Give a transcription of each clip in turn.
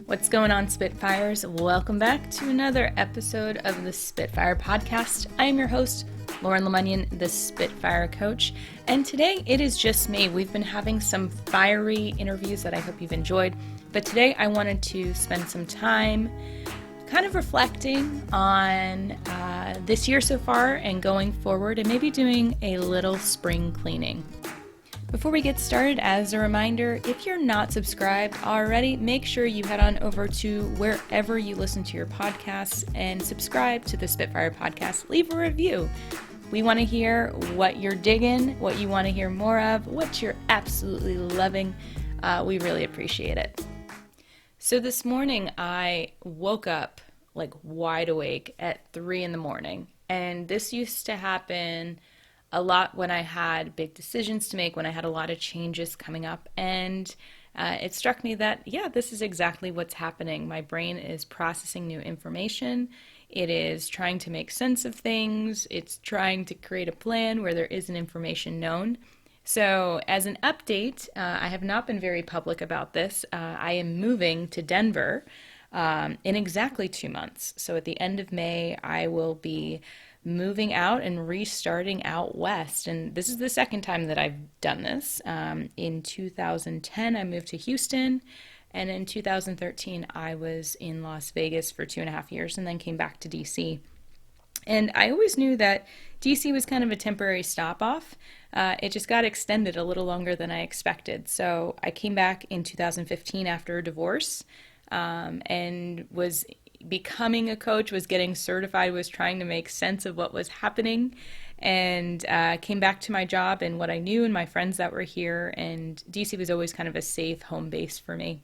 What's going on, Spitfires? Welcome back to another episode of the Spitfire Podcast. I am your host, Lauren Lemunyon, the Spitfire Coach, and today it is just me. We've been having some fiery interviews that I hope you've enjoyed, but today I wanted to spend some time kind of reflecting on this year so far and going forward, and maybe doing a little spring cleaning. Before we get started, as a reminder, if you're not subscribed already, make sure you head on over to wherever you listen to your podcasts and subscribe to the Spitfire Podcast. Leave a review. We want to hear what you're digging, what you want to hear more of, what you're absolutely loving. We really appreciate it. So this morning I woke up like wide awake at 3 a.m. And this used to happen a lot when I had big decisions to make, when I had a lot of changes coming up. And it struck me that, this is exactly what's happening. My brain is processing new information. It is trying to make sense of things. It's trying to create a plan where there isn't information known. So as an update, I have not been very public about this. I am moving to Denver in exactly 2 months. So at the end of May, I will be moving out and restarting out west. And this is the second time that I've done this. In 2010, I moved to Houston. And in 2013, I was in Las Vegas for 2.5 years and then came back to DC. And I always knew that DC was kind of a temporary stop off. It just got extended a little longer than I expected. So I came back in 2015 after a divorce and was becoming a coach, was getting certified, was trying to make sense of what was happening, and came back to my job and what I knew and my friends that were here. And DC was always kind of a safe home base for me.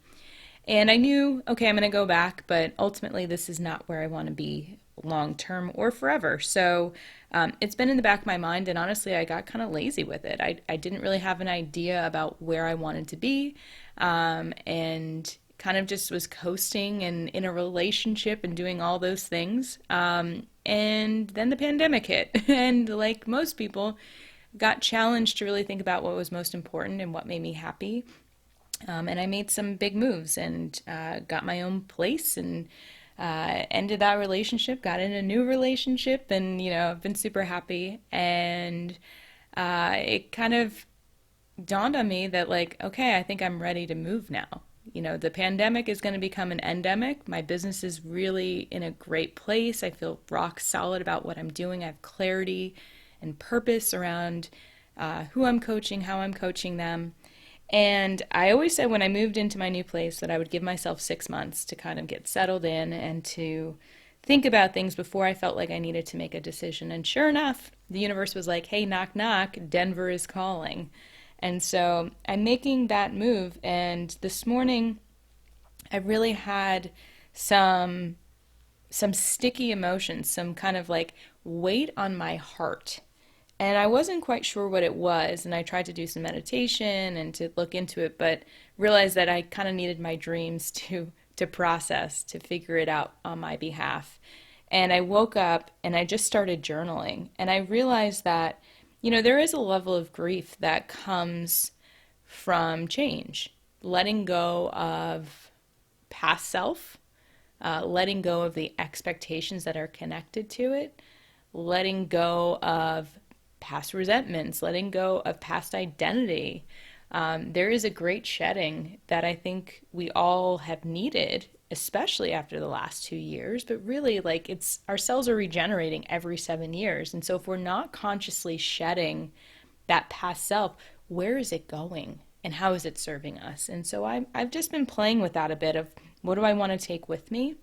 And I knew, okay, I'm going to go back, but ultimately this is not where I want to be long term or forever. So it's been in the back of my mind, and honestly, I got kind of lazy with it. I didn't really have an idea about where I wanted to be, and kind of just was coasting and in a relationship and doing all those things. And then the pandemic hit, and like most people, got challenged to really think about what was most important and what made me happy. And I made some big moves and got my own place and ended that relationship, got in a new relationship, and I've been super happy. And it kind of dawned on me that, like, okay, I think I'm ready to move now. The pandemic is going to become an endemic. My business is really in a great place. I feel rock solid about what I'm doing. I have clarity and purpose around who I'm coaching, how I'm coaching them. And I always said when I moved into my new place that I would give myself 6 months to kind of get settled in and to think about things before I felt like I needed to make a decision. And sure enough, the universe was like, hey, knock, knock, Denver is calling. And so I'm making that move. And this morning, I really had some sticky emotions, some kind of like weight on my heart. And I wasn't quite sure what it was. And I tried to do some meditation and to look into it, but realized that I kind of needed my dreams to process, to figure it out on my behalf. And I woke up and I just started journaling. And I realized that there is a level of grief that comes from change, letting go of past self, letting go of the expectations that are connected to it, letting go of past resentments, letting go of past identity. There is a great shedding that I think we all have needed, especially after the last 2 years, but really, like, our cells are regenerating every 7 years. And so if we're not consciously shedding that past self, where is it going and how is it serving us? And so I've just been playing with that a bit of, what do I want to take with me?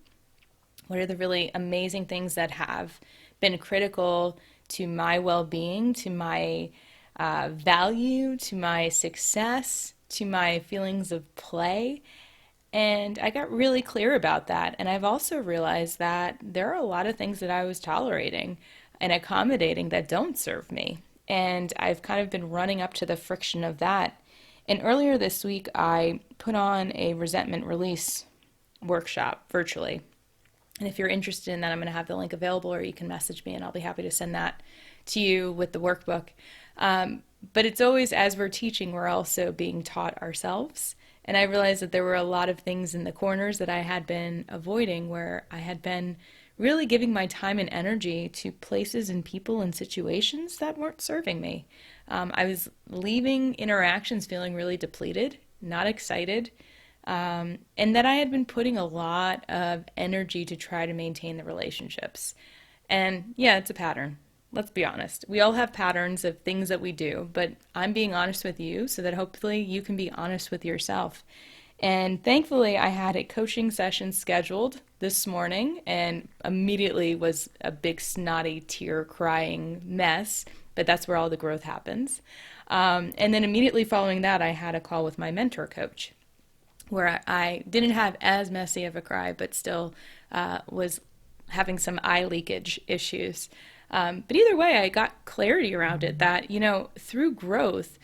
What are the really amazing things that have been critical to my well-being, to my value, to my success, to my feelings of play? And I got really clear about that. And I've also realized that there are a lot of things that I was tolerating and accommodating that don't serve me. And I've kind of been running up to the friction of that. And earlier this week, I put on a resentment release workshop virtually. And if you're interested in that, I'm going to have the link available, or you can message me and I'll be happy to send that to you with the workbook. But it's always, as we're teaching, we're also being taught ourselves. And I realized that there were a lot of things in the corners that I had been avoiding, where I had been really giving my time and energy to places and people and situations that weren't serving me. I was leaving interactions feeling really depleted, not excited, and that I had been putting a lot of energy to try to maintain the relationships. And yeah, it's a pattern. Let's be honest. We all have patterns of things that we do, but I'm being honest with you so that hopefully you can be honest with yourself. And thankfully, I had a coaching session scheduled this morning and immediately was a big snotty tear crying mess, but that's where all the growth happens. And then immediately following that, I had a call with my mentor coach where I didn't have as messy of a cry, but still was having some eye leakage issues. But either way, I got clarity around it that, through growth,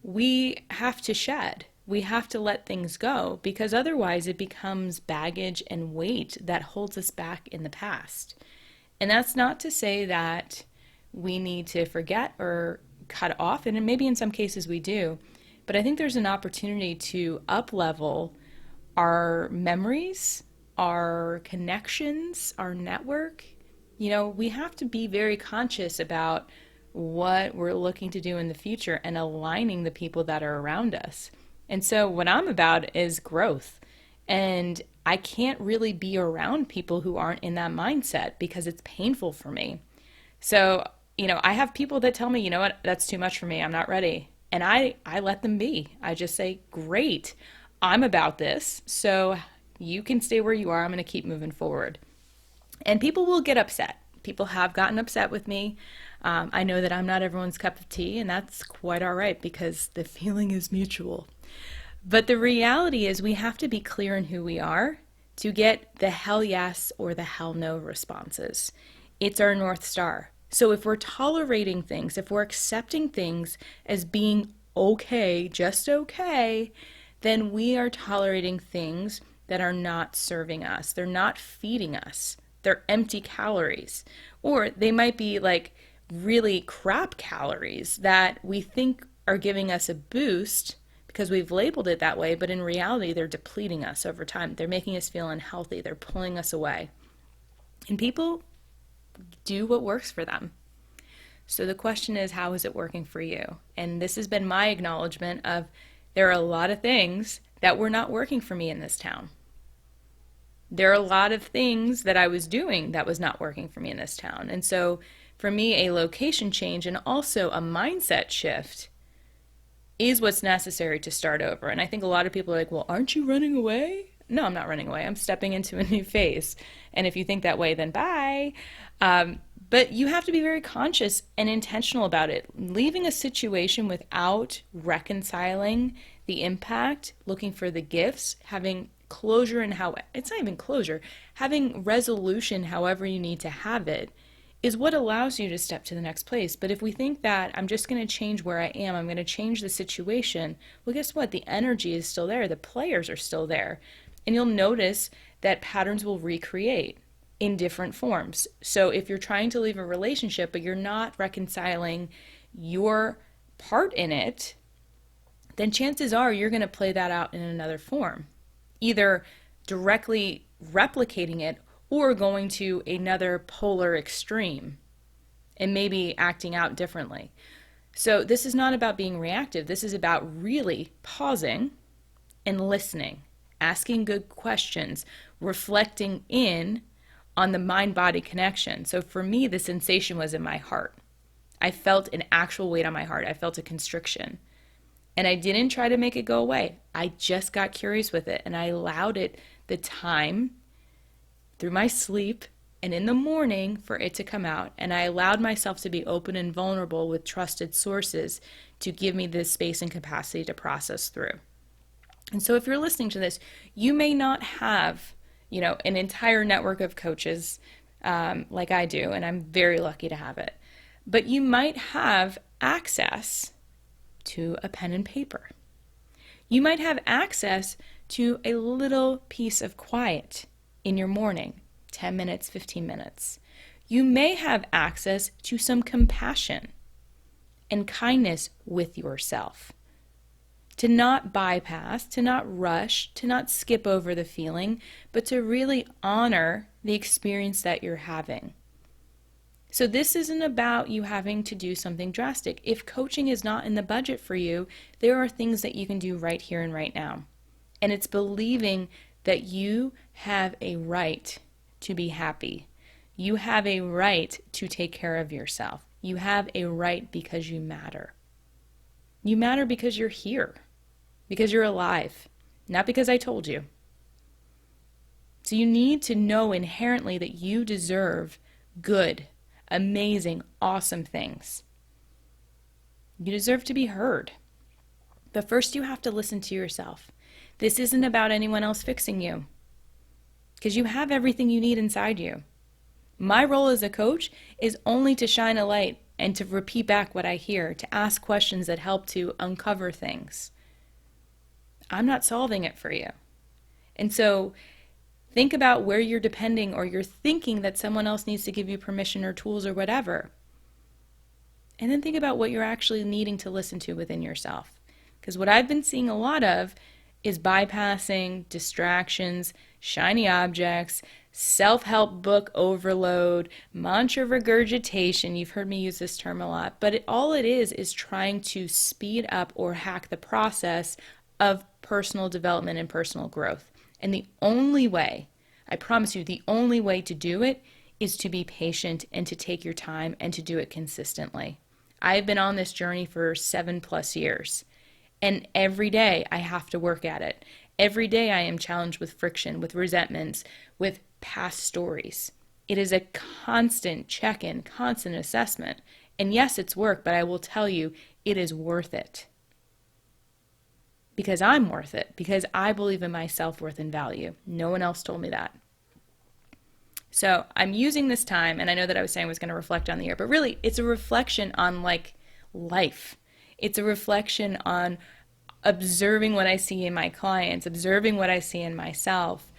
we have to shed. We have to let things go because otherwise it becomes baggage and weight that holds us back in the past. And that's not to say that we need to forget or cut off, and maybe in some cases we do, but I think there's an opportunity to up-level our memories, our connections, our network. We have to be very conscious about what we're looking to do in the future and aligning the people that are around us. And so what I'm about is growth. And I can't really be around people who aren't in that mindset because it's painful for me. So, I have people that tell me, you know what, that's too much for me. I'm not ready. And I let them be. I just say, great, I'm about this. So you can stay where you are. I'm going to keep moving forward. And people will get upset. People have gotten upset with me. I know that I'm not everyone's cup of tea, and that's quite all right because the feeling is mutual. But the reality is we have to be clear in who we are to get the hell yes or the hell no responses. It's our North Star. So if we're tolerating things, if we're accepting things as being okay, just okay, then we are tolerating things that are not serving us. They're not feeding us. They're empty calories. Or they might be like really crap calories that we think are giving us a boost because we've labeled it that way, but in reality, they're depleting us over time. They're making us feel unhealthy. They're pulling us away. And people do what works for them. So the question is, how is it working for you? And this has been my acknowledgement of there are a lot of things that were not working for me in this town. There are a lot of things that I was doing that was not working for me in this town. And so for me, a location change and also a mindset shift is what's necessary to start over. And I think a lot of people are like, well, aren't you running away? No, I'm not running away. I'm stepping into a new phase. And if you think that way, then bye. But you have to be very conscious and intentional about it. Leaving a situation without reconciling the impact, looking for the gifts, having closure and how it's not even closure, having resolution however you need to have it is what allows you to step to the next place. But if we think that I'm just going to change where I am, I'm going to change the situation, well, guess what? The energy is still there. The players are still there. And you'll notice that patterns will recreate in different forms. So if you're trying to leave a relationship, but you're not reconciling your part in it, then chances are you're going to play that out in another form, either directly replicating it or going to another polar extreme and maybe acting out differently. So this is not about being reactive. This is about really pausing and listening, asking good questions, reflecting in on the mind-body connection. So for me, the sensation was in my heart. I felt an actual weight on my heart. I felt a constriction. And I didn't try to make it go away. I just got curious with it and I allowed it the time through my sleep and in the morning for it to come out. And I allowed myself to be open and vulnerable with trusted sources to give me this space and capacity to process through. And so if you're listening to this, you may not have, an entire network of coaches like I do, and I'm very lucky to have it. But you might have access to a pen and paper. You might have access to a little piece of quiet in your morning, 10 minutes, 15 minutes. You may have access to some compassion and kindness with yourself to not bypass, to not rush, to not skip over the feeling, but to really honor the experience that you're having. So this isn't about you having to do something drastic. If coaching is not in the budget for you, there are things that you can do right here and right now. And it's believing that you have a right to be happy. You have a right to take care of yourself. You have a right because you matter. You matter because you're here, because you're alive, not because I told you. So you need to know inherently that you deserve good, amazing, awesome things. You deserve to be heard. But first you have to listen to yourself. This isn't about anyone else fixing you, because you have everything you need inside you. My role as a coach is only to shine a light and to repeat back what I hear, to ask questions that help to uncover things. I'm not solving it for you. And so think about where you're depending or you're thinking that someone else needs to give you permission or tools or whatever. And then think about what you're actually needing to listen to within yourself. Because what I've been seeing a lot of is bypassing, distractions, shiny objects, self-help book overload, mantra regurgitation. You've heard me use this term a lot, but all it is trying to speed up or hack the process of personal development and personal growth. And the only way, I promise you, the only way to do it is to be patient and to take your time and to do it consistently. I've been on this journey for 7+ years, and every day I have to work at it. Every day I am challenged with friction, with resentments, with past stories. It is a constant check-in, constant assessment. And yes, it's work, but I will tell you, it is worth it. Because I'm worth it, because I believe in my self-worth and value. No one else told me that. So I'm using this time, and I know that I was saying I was going to reflect on the year, but really it's a reflection on life. It's a reflection on observing what I see in my clients, observing what I see in myself,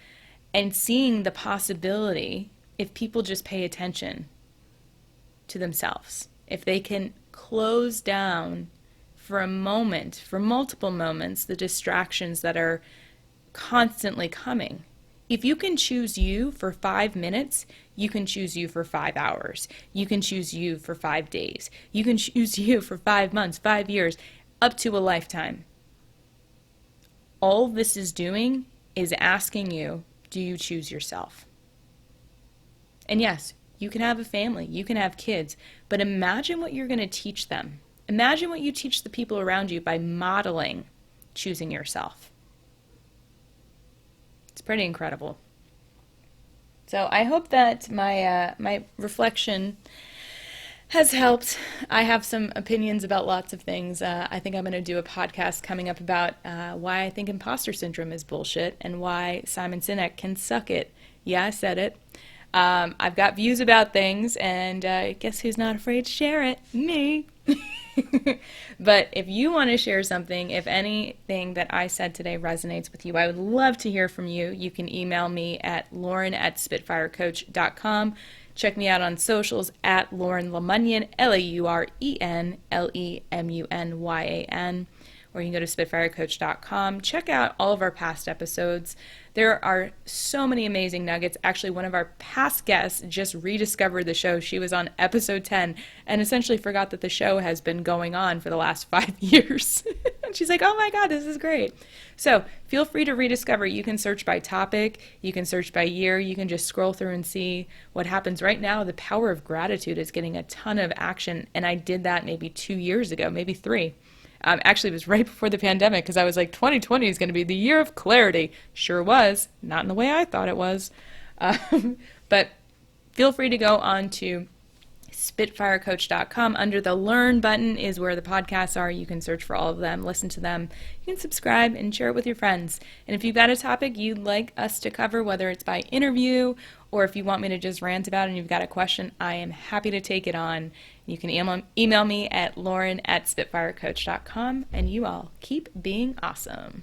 and seeing the possibility, if people just pay attention to themselves, if they can close down for a moment, for multiple moments, the distractions that are constantly coming. If you can choose you for 5 minutes, you can choose you for 5 hours. You can choose you for 5 days. You can choose you for 5 months, 5 years, up to a lifetime. All this is doing is asking you, do you choose yourself? And yes, you can have a family, you can have kids, but imagine what you're going to teach them. Imagine what you teach the people around you by modeling choosing yourself. It's pretty incredible. So I hope that my reflection has helped. I have some opinions about lots of things. I think I'm going to do a podcast coming up about why I think imposter syndrome is bullshit and why Simon Sinek can suck it. Yeah, I said it. I've got views about things, and guess who's not afraid to share it? Me. But if you want to share something, if anything that I said today resonates with you, I would love to hear from you. You can email me at lauren@spitfirecoach.com. Check me out on socials at Lauren Lemunyan, LaurenLemunyan. Or you can go to spitfirecoach.com. Check out all of our past episodes. There are so many amazing nuggets. Actually, one of our past guests just rediscovered the show. She was on episode 10 and essentially forgot that the show has been going on for the last 5 years. And she's like, oh my God, this is great. So feel free to rediscover. You can search by topic. You can search by year. You can just scroll through and see what happens. Right now, the power of gratitude is getting a ton of action. And I did that maybe 2 years ago, maybe 3. Actually, it was right before the pandemic because I was like, 2020 is going to be the year of clarity. Sure was. Not in the way I thought it was. But feel free to go on to spitfirecoach.com. Under the Learn button is where the podcasts are. You can search for all of them, listen to them. You can subscribe and share it with your friends. And if you've got a topic you'd like us to cover, whether it's by interview or if you want me to just rant about it and you've got a question, I am happy to take it on. You can email me at lauren@spitfirecoach.com, and you all keep being awesome.